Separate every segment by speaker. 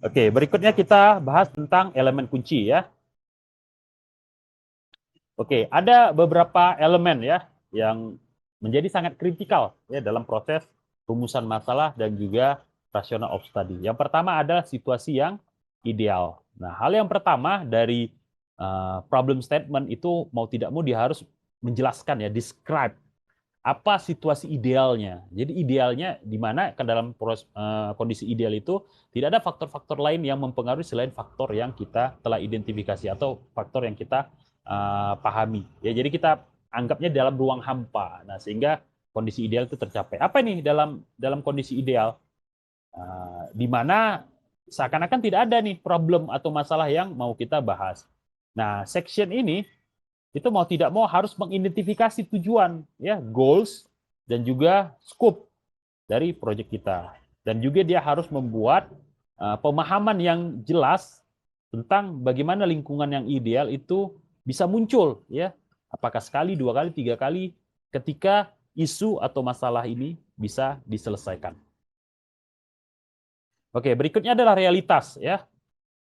Speaker 1: Oke, berikutnya kita bahas tentang elemen kunci ya. Oke, ada beberapa elemen ya yang menjadi sangat kritikal ya dalam proses rumusan masalah dan juga rational of study. Yang pertama adalah situasi yang ideal. Nah, hal yang pertama dari problem statement itu mau tidak mau dia harus menjelaskan ya, describe apa situasi idealnya. Jadi idealnya di mana ke dalam kondisi ideal itu tidak ada faktor-faktor lain yang mempengaruhi selain faktor yang kita telah identifikasi atau faktor yang kita pahami. Ya, jadi kita anggapnya dalam ruang hampa. Nah, sehingga kondisi ideal itu tercapai. Apa nih dalam kondisi ideal? Di mana seakan-akan tidak ada nih problem atau masalah yang mau kita bahas. Nah, section ini itu mau tidak mau harus mengidentifikasi tujuan, ya, goals dan juga scope dari proyek kita. Dan juga dia harus membuat pemahaman yang jelas tentang bagaimana lingkungan yang ideal itu bisa muncul, ya. Apakah sekali, dua kali, tiga kali ketika isu atau masalah ini bisa diselesaikan. Oke, berikutnya adalah realitas, ya.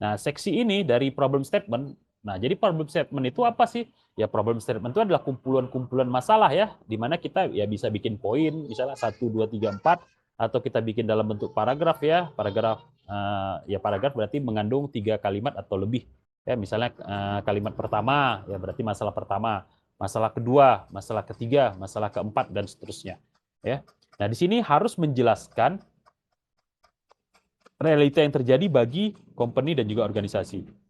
Speaker 1: Nah, seksi ini dari problem statement. Nah, jadi problem statement itu apa sih? Ya, problem statement itu adalah kumpulan-kumpulan masalah ya, di mana kita ya bisa bikin poin, misalnya 1, 2, 3, 4, atau kita bikin dalam bentuk paragraf ya. Paragraf berarti mengandung 3 kalimat atau lebih. Ya, misalnya kalimat pertama, ya berarti masalah pertama, masalah kedua, masalah ketiga, masalah keempat, dan seterusnya. Ya. Nah, di sini harus menjelaskan realita yang terjadi bagi company dan juga organisasi.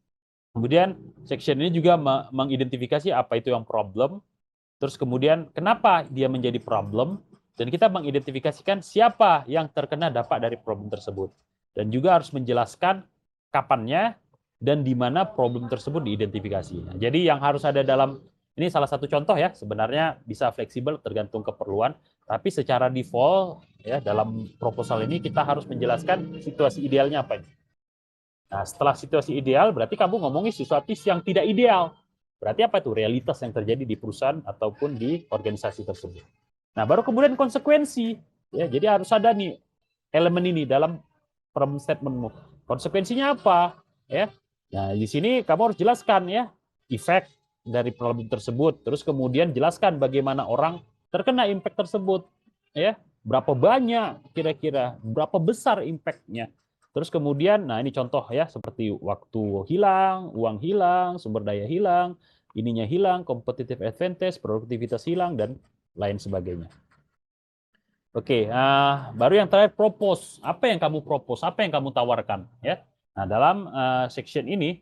Speaker 1: Kemudian section ini juga mengidentifikasi apa itu yang problem, terus kemudian kenapa dia menjadi problem, dan kita mengidentifikasikan siapa yang terkena dampak dari problem tersebut. Dan juga harus menjelaskan kapannya dan di mana problem tersebut diidentifikasi. Nah, jadi yang harus ada dalam ini salah satu contoh ya, sebenarnya bisa fleksibel tergantung keperluan, tapi secara default ya dalam proposal ini kita harus menjelaskan situasi idealnya apa. Nah, setelah situasi ideal berarti kamu ngomongin sesuatu yang tidak ideal. Berarti apa itu? Realitas yang terjadi di perusahaan ataupun di organisasi tersebut. Nah, baru kemudian konsekuensi. Ya, jadi harus ada nih elemen ini dalam problem statementmu. Konsekuensinya apa? Ya. Nah, di sini kamu harus jelaskan ya efek dari problem tersebut. Terus kemudian jelaskan bagaimana orang terkena impact tersebut. Ya, berapa banyak kira-kira, berapa besar impact-nya. Terus kemudian, nah ini contoh ya, seperti waktu hilang, uang hilang, sumber daya hilang, ininya hilang, competitive advantage, produktivitas hilang, dan lain sebagainya. Oke, baru yang terakhir propose. Apa yang kamu propose? Apa yang kamu tawarkan? Ya. Nah, dalam section ini,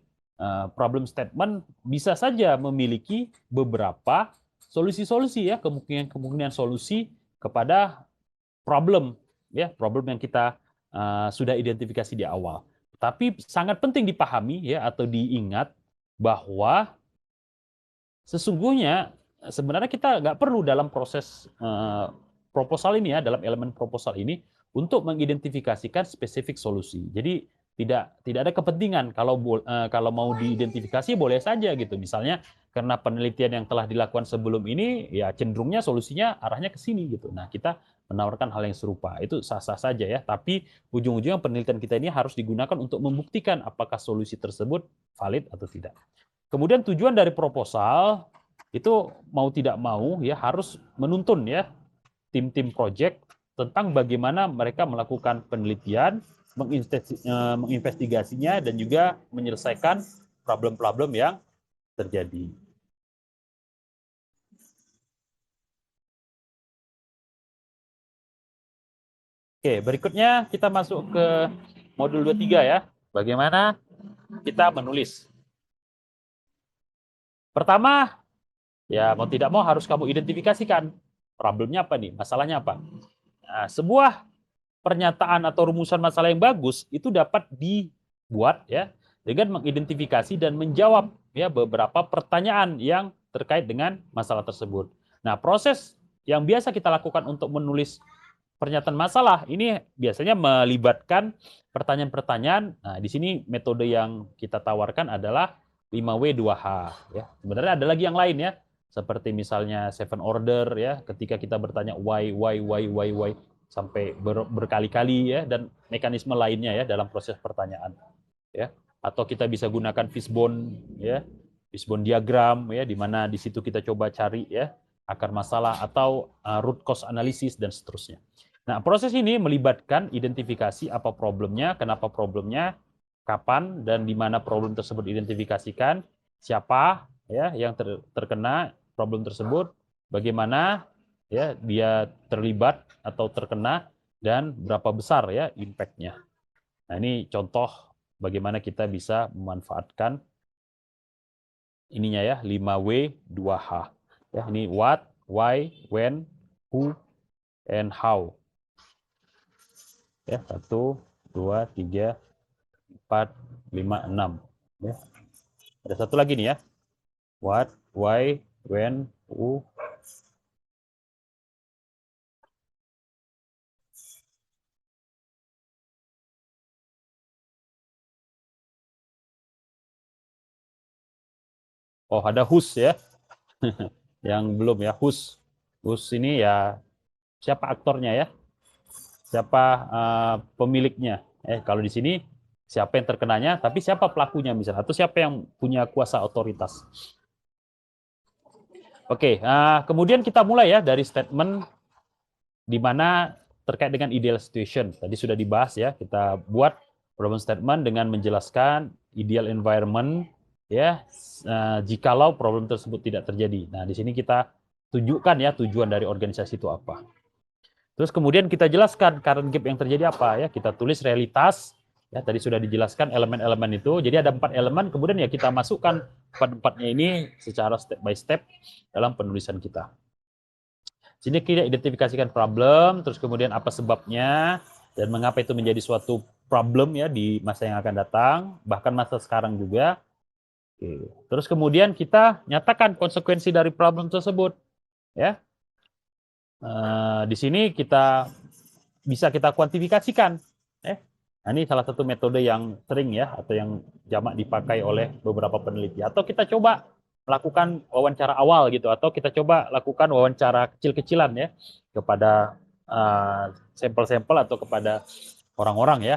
Speaker 1: problem statement bisa saja memiliki beberapa solusi-solusi ya, kemungkinan-kemungkinan solusi kepada problem ya, problem yang kita sudah identifikasi di awal. Tapi sangat penting dipahami ya atau diingat bahwa sesungguhnya sebenarnya kita nggak perlu dalam proses proposal ini ya, dalam elemen proposal ini untuk mengidentifikasikan spesifik solusi. Jadi tidak ada kepentingan kalau mau diidentifikasi boleh saja gitu. Misalnya karena penelitian yang telah dilakukan sebelum ini ya cenderungnya solusinya arahnya ke sini gitu. Nah, kita menawarkan hal yang serupa. Itu sah-sah saja ya, tapi ujung-ujungnya penelitian kita ini harus digunakan untuk membuktikan apakah solusi tersebut valid atau tidak. Kemudian tujuan dari proposal itu mau tidak mau ya harus menuntun ya tim-tim project tentang bagaimana mereka melakukan penelitian, menginvestigasinya dan juga menyelesaikan problem-problem yang terjadi. Oke, berikutnya kita masuk ke modul 23 ya. Bagaimana kita menulis. Pertama, ya mau tidak mau harus kamu identifikasikan problemnya apa nih, masalahnya apa. Nah, sebuah pernyataan atau rumusan masalah yang bagus itu dapat dibuat ya dengan mengidentifikasi dan menjawab ya beberapa pertanyaan yang terkait dengan masalah tersebut. Nah, proses yang biasa kita lakukan untuk menulis pernyataan masalah ini biasanya melibatkan pertanyaan-pertanyaan. Nah, di sini metode yang kita tawarkan adalah 5W2H ya. Sebenarnya ada lagi yang lain ya. Seperti misalnya seven order ya, ketika kita bertanya why sampai berkali-kali ya, dan mekanisme lainnya ya dalam proses pertanyaan. ya, atau kita bisa gunakan fishbone, ya, fishbone diagram, ya, di mana di situ kita coba cari, ya, akar masalah atau root cause analysis dan seterusnya. Nah, proses ini melibatkan identifikasi apa problemnya, kenapa problemnya, kapan dan di mana problem tersebut diidentifikasikan, siapa, ya, yang terkena problem tersebut, bagaimana, ya, dia terlibat atau terkena, dan berapa besar, ya, impact-nya. Nah, ini contoh bagaimana kita bisa memanfaatkan ininya, ya, 5W 2H. Ya, ini what, why, when, who, and how. Ya, 1, 2, 3, 4, 5, 6. Ya. Ada satu lagi nih, ya. What, why, when, who. Oh, ada whose, ya. Yang belum, ya, whose. Whose ini, ya, siapa aktornya, ya. Siapa pemiliknya. Kalau di sini siapa yang terkenanya, tapi siapa pelakunya misalnya, atau siapa yang punya kuasa otoritas. Oke, kemudian kita mulai, ya, dari statement di mana terkait dengan ideal situation. Tadi sudah dibahas, ya, kita buat problem statement dengan menjelaskan ideal environment, ya, jikalau problem tersebut tidak terjadi. Nah, di sini kita tunjukkan, ya, tujuan dari organisasi itu apa. Terus kemudian kita jelaskan current gap yang terjadi apa, ya. Kita tulis realitas, ya, tadi sudah dijelaskan elemen-elemen itu. Jadi ada 4 elemen, kemudian, ya, kita masukkan 4-4-nya ini secara step by step dalam penulisan kita. Sini kita identifikasikan problem, terus kemudian apa sebabnya, dan mengapa itu menjadi suatu problem, ya, di masa yang akan datang, bahkan masa sekarang juga. Oke. Terus kemudian kita nyatakan konsekuensi dari problem tersebut, ya. Di sini bisa kita kuantifikasikan. Nah, ini salah satu metode yang sering, ya, atau yang jamak dipakai oleh beberapa peneliti. Atau kita coba melakukan wawancara awal gitu, atau kita coba lakukan wawancara kecil-kecilan, ya, kepada sampel-sampel atau kepada orang-orang, ya,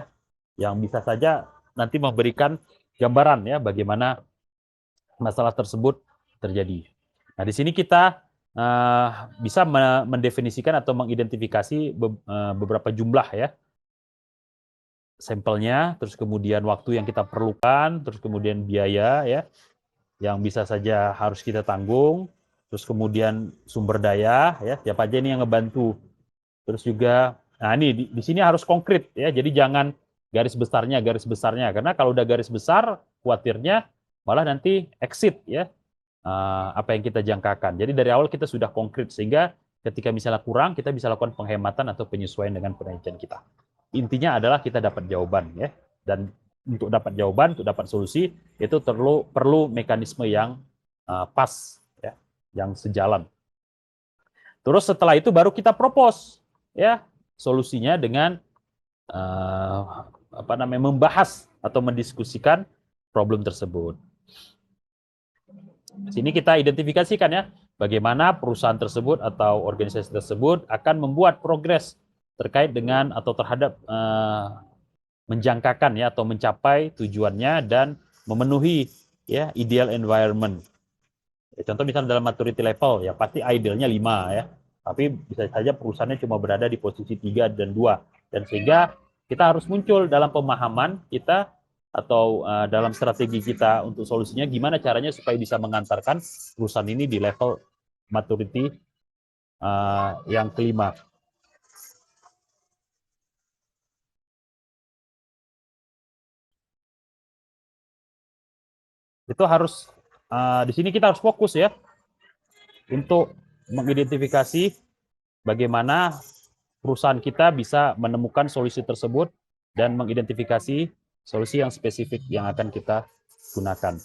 Speaker 1: yang bisa saja nanti memberikan gambaran, ya, bagaimana masalah tersebut terjadi. Nah, di sini kita bisa mendefinisikan atau mengidentifikasi beberapa jumlah, ya, sampelnya, terus kemudian waktu yang kita perlukan, terus kemudian biaya, ya, yang bisa saja harus kita tanggung, terus kemudian sumber daya, ya, siapa aja ini yang ngebantu. Terus juga, nah ini di sini harus konkret, ya, jadi jangan garis besarnya, karena kalau udah garis besar, khawatirnya malah nanti exit, ya, apa yang kita jangkakan. Jadi dari awal kita sudah konkret, sehingga ketika misalnya kurang, kita bisa lakukan penghematan atau penyesuaian dengan penelitian kita. Intinya adalah kita dapat jawaban, ya, dan untuk dapat jawaban, untuk dapat solusi, itu perlu mekanisme yang pas, ya, yang sejalan. Terus setelah itu baru kita propose, ya, solusinya dengan membahas atau mendiskusikan problem tersebut. Sini kita identifikasikan, ya, bagaimana perusahaan tersebut atau organisasi tersebut akan membuat progres terkait dengan atau terhadap menjangkakan, ya, atau mencapai tujuannya dan memenuhi, ya, ideal environment. Ya, contoh misalnya dalam maturity level, ya, pasti idealnya 5, ya. Tapi bisa saja perusahaannya cuma berada di posisi 3 dan 2. Dan sehingga kita harus muncul dalam pemahaman kita atau dalam strategi kita untuk solusinya, gimana caranya supaya bisa mengantarkan perusahaan ini di level maturity yang kelima. Itu harus, di sini kita harus fokus, ya, untuk mengidentifikasi bagaimana perusahaan kita bisa menemukan solusi tersebut dan mengidentifikasi solusi yang spesifik yang akan kita gunakan.